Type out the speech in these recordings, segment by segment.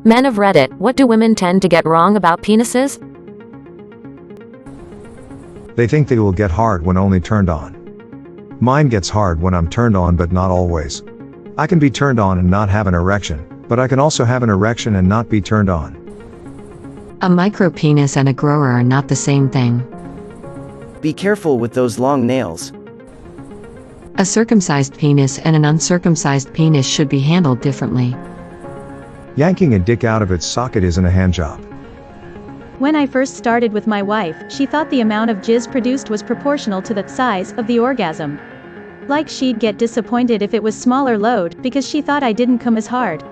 Men of Reddit, what do women tend to get wrong about penises? They think they will get hard when only turned on. Mine gets hard when I'm turned on, but not always. I can be turned on and not have an erection, but I can also have an erection and not be turned on. A micropenis and a grower are not the same thing. Be careful with those long nails. A circumcised penis and an uncircumcised penis should be handled differently. Yanking a dick out of its socket isn't a handjob. When I first started with my wife, she thought the amount of jizz produced was proportional to the size of the orgasm. Like she'd get disappointed if it was smaller load, because she thought I didn't come as hard.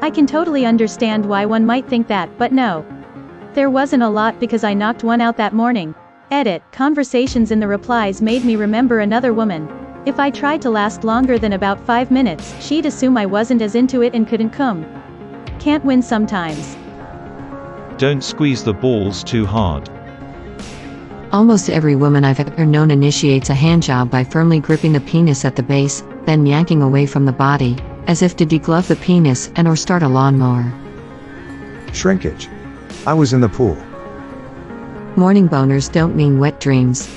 I can totally understand why one might think that, but no. There wasn't a lot because I knocked one out that morning. Edit, conversations in the replies made me remember another woman. If I tried to last longer than about 5 minutes, she'd assume I wasn't as into it and couldn't come. Can't win sometimes. Don't squeeze the balls too hard. Almost every woman I've ever known initiates a handjob by firmly gripping the penis at the base, then yanking away from the body, as if to deglove the penis and or start a lawnmower. Shrinkage. I was in the pool. Morning boners don't mean wet dreams.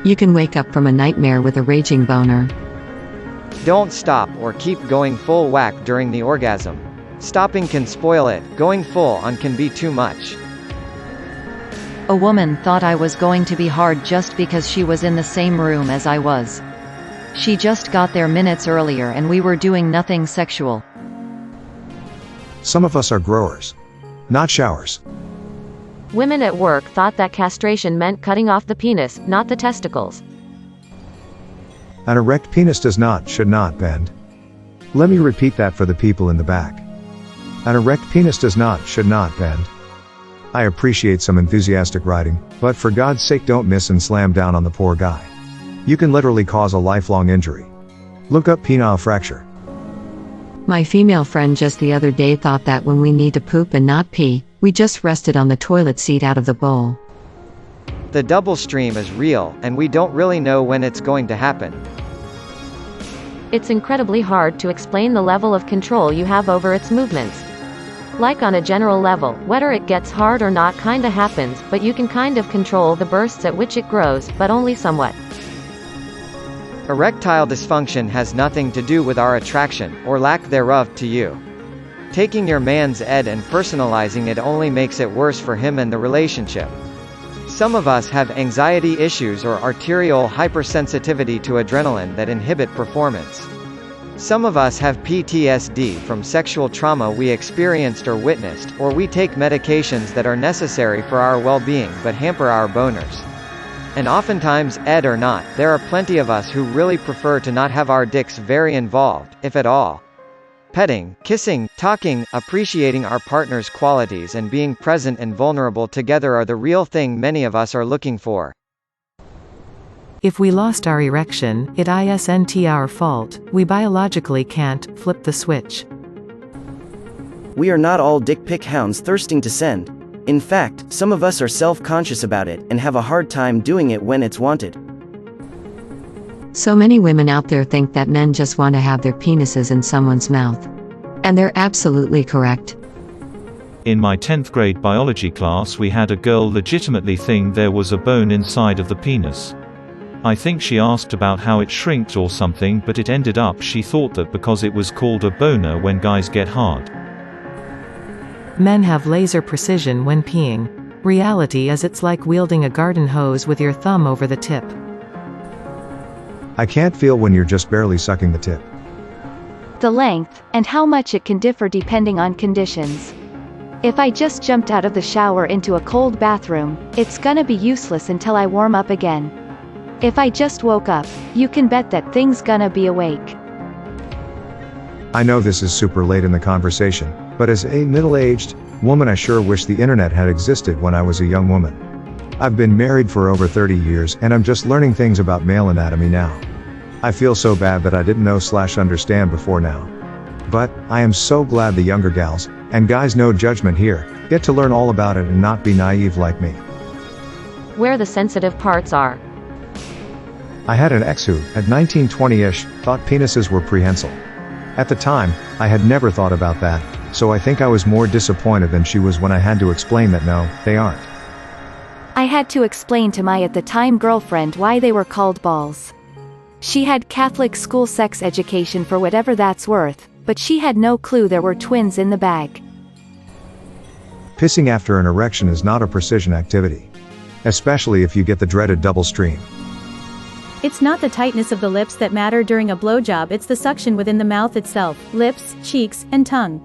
You can wake up from a nightmare with a raging boner. Don't stop or keep going full whack during the orgasm. Stopping can spoil it, going full on can be too much. A woman thought I was going to be hard just because she was in the same room as I was. She just got there minutes earlier and we were doing nothing sexual. Some of us are growers, not showers. Women at work thought that castration meant cutting off the penis, not the testicles. An erect penis should not bend. Let me repeat that for the people in the back. An erect penis should not bend. I appreciate some enthusiastic writing, but for God's sake don't miss and slam down on the poor guy. You can literally cause a lifelong injury. Look up penile fracture. My female friend just the other day thought that when we need to poop and not pee, we just rested on the toilet seat out of the bowl. The double stream is real, and we don't really know when it's going to happen. It's incredibly hard to explain the level of control you have over its movements. Like on a general level, whether it gets hard or not kinda happens, but you can kind of control the bursts at which it grows, but only somewhat. Erectile dysfunction has nothing to do with our attraction, or lack thereof, to you. Taking your man's ed and personalizing it only makes it worse for him and the relationship. Some of us have anxiety issues or arterial hypersensitivity to adrenaline that inhibit performance. Some of us have PTSD from sexual trauma we experienced or witnessed, or we take medications that are necessary for our well-being but hamper our boners. And oftentimes, ed or not, there are plenty of us who really prefer to not have our dicks very involved, if at all. Petting, kissing, talking, appreciating our partner's qualities and being present and vulnerable together are the real thing many of us are looking for. If we lost our erection, it isn't our fault, we biologically can't flip the switch. We are not all dick pic hounds thirsting to send. In fact, some of us are self-conscious about it, and have a hard time doing it when it's wanted. So many women out there think that men just want to have their penises in someone's mouth. And they're absolutely correct. In my 10th grade biology class we had a girl legitimately think there was a bone inside of the penis. I think she asked about how it shrinks or something, but it ended up she thought that because it was called a boner when guys get hard. Men have laser precision when peeing. Reality is it's like wielding a garden hose with your thumb over the tip. I can't feel when you're just barely sucking the tip. The length, and how much it can differ depending on conditions. If I just jumped out of the shower into a cold bathroom, it's gonna be useless until I warm up again. If I just woke up, you can bet that thing's gonna be awake. I know this is super late in the conversation, but as a middle-aged woman I sure wish the internet had existed when I was a young woman. I've been married for over 30 years and I'm just learning things about male anatomy now. I feel so bad that I didn't know/understand before now. But, I am so glad the younger gals, and guys no judgment here, get to learn all about it and not be naive like me. Where the sensitive parts are. I had an ex who, at 19-20-ish, thought penises were prehensile. At the time, I had never thought about that, So I think I was more disappointed than she was when I had to explain that no, they aren't. I had to explain to my at-the-time girlfriend why they were called balls. She had Catholic school sex education for whatever that's worth, but she had no clue there were twins in the bag. Pissing after an erection is not a precision activity. Especially if you get the dreaded double stream. It's not the tightness of the lips that matter during a blowjob, it's the suction within the mouth itself, lips, cheeks, and tongue.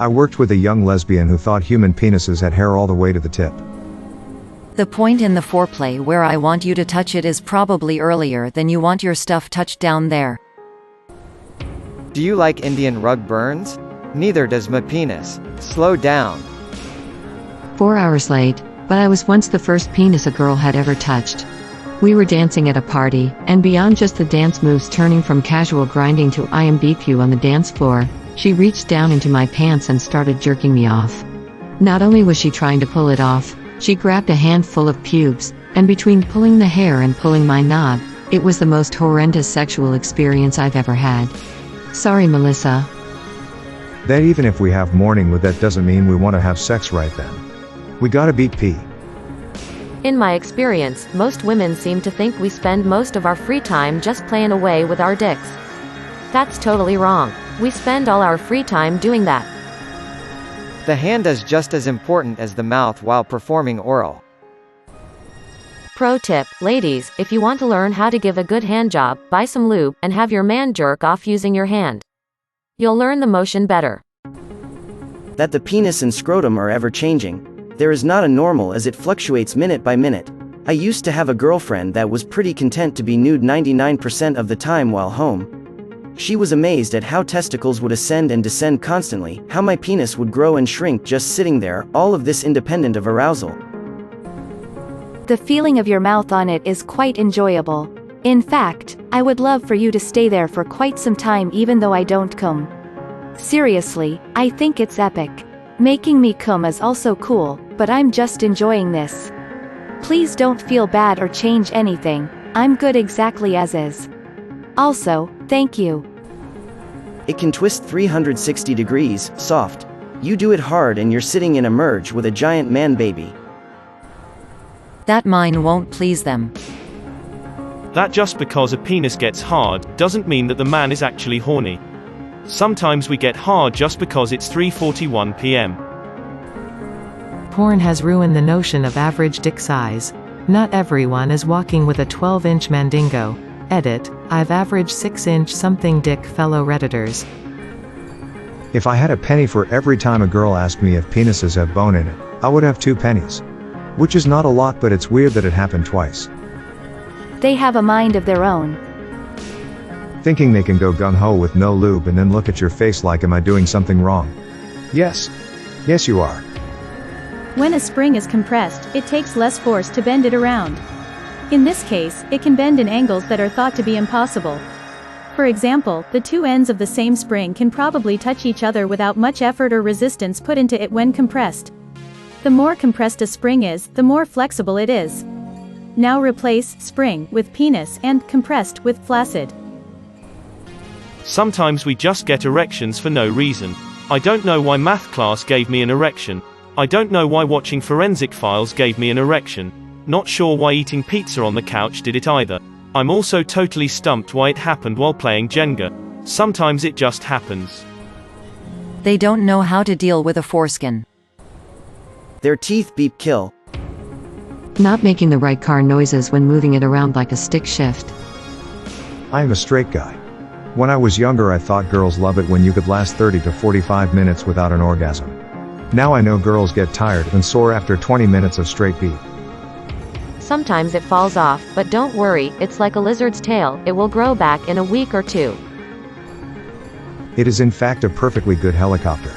I worked with a young lesbian who thought human penises had hair all the way to the tip. The point in the foreplay where I want you to touch it is probably earlier than you want your stuff touched down there. Do you like Indian rug burns? Neither does my penis. Slow down. 4 hours late, but I was once the first penis a girl had ever touched. We were dancing at a party, and beyond just the dance moves turning from casual grinding to I am beat you on the dance floor, she reached down into my pants and started jerking me off. Not only was she trying to pull it off, she grabbed a handful of pubes, and between pulling the hair and pulling my knob, it was the most horrendous sexual experience I've ever had. Sorry, Melissa. That even if we have morning wood, that doesn't mean we want to have sex right then. We gotta beat pee. In my experience, most women seem to think we spend most of our free time just playing away with our dicks. That's totally wrong. We spend all our free time doing that. The hand is just as important as the mouth while performing oral. Pro tip, ladies, if you want to learn how to give a good hand job, buy some lube, and have your man jerk off using your hand. You'll learn the motion better. That the penis and scrotum are ever changing. There is not a normal as it fluctuates minute by minute. I used to have a girlfriend that was pretty content to be nude 99% of the time while home. She was amazed at how testicles would ascend and descend constantly, how my penis would grow and shrink just sitting there, all of this independent of arousal. The feeling of your mouth on it is quite enjoyable. In fact, I would love for you to stay there for quite some time even though I don't cum. Seriously, I think it's epic. Making me cum is also cool, but I'm just enjoying this. Please don't feel bad or change anything, I'm good exactly as is. Also, thank you. It can twist 360 degrees, soft. You do it hard and you're sitting in a merge with a giant man baby. That mine won't please them. That just because a penis gets hard, doesn't mean that the man is actually horny. Sometimes we get hard just because it's 3:41 p.m. Porn has ruined the notion of average dick size. Not everyone is walking with a 12-inch mandingo. Edit, I've averaged 6-inch something dick, fellow Redditors. If I had a penny for every time a girl asked me if penises have bone in it, I would have 2 pennies. Which is not a lot, but it's weird that it happened twice. They have a mind of their own. Thinking they can go gung-ho with no lube and then look at your face like, am I doing something wrong? Yes. Yes you are. When a spring is compressed, it takes less force to bend it around. In this case, it can bend in angles that are thought to be impossible. For example, the two ends of the same spring can probably touch each other without much effort or resistance put into it when compressed. The more compressed a spring is, the more flexible it is. Now replace spring with penis and compressed with flaccid. Sometimes we just get erections for no reason. I don't know why math class gave me an erection. I don't know why watching forensic files gave me an erection. Not sure why eating pizza on the couch did it either. I'm also totally stumped why it happened while playing Jenga. Sometimes it just happens. They don't know how to deal with a foreskin. Their teeth beep kill. Not making the right car noises when moving it around like a stick shift. I am a straight guy. When I was younger I thought girls love it when you could last 30 to 45 minutes without an orgasm. Now I know girls get tired and sore after 20 minutes of straight beat. Sometimes it falls off, but don't worry, it's like a lizard's tail, it will grow back in a week or 2. It is in fact a perfectly good helicopter.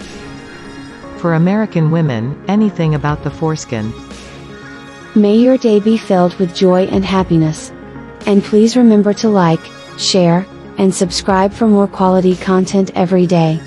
For American women, anything about the foreskin. May your day be filled with joy and happiness. And please remember to like, share, and subscribe for more quality content every day.